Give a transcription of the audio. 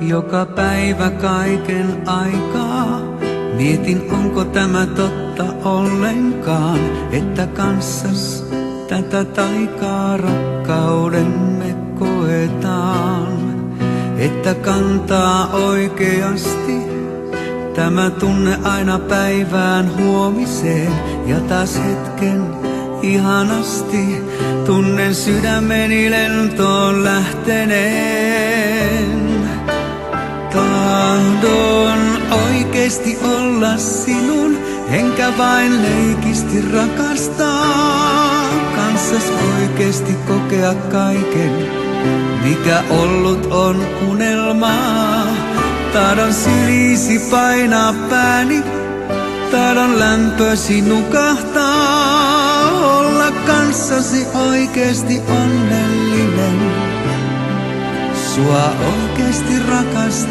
joka päivä kaiken aikaa. Mietin, onko tämä totta ollenkaan, että kanssas tätä taikaa rakkaudemme koetaan. Että kantaa oikeasti tämä tunne aina päivään huomiseen. Ja taas hetken ihanasti tunnen sydämeni lentoon lähteneen. Tahdon oikeesti olla sinun, enkä vain leikisti rakastaa. Kanssas oikeesti kokea kaiken, mikä ollut on unelmaa. Tahdon syliisi painaa pääni, tahdon lämpösi nukahtaa. Olla kanssasi oikeesti onnellinen, sua oikeesti rakastaa.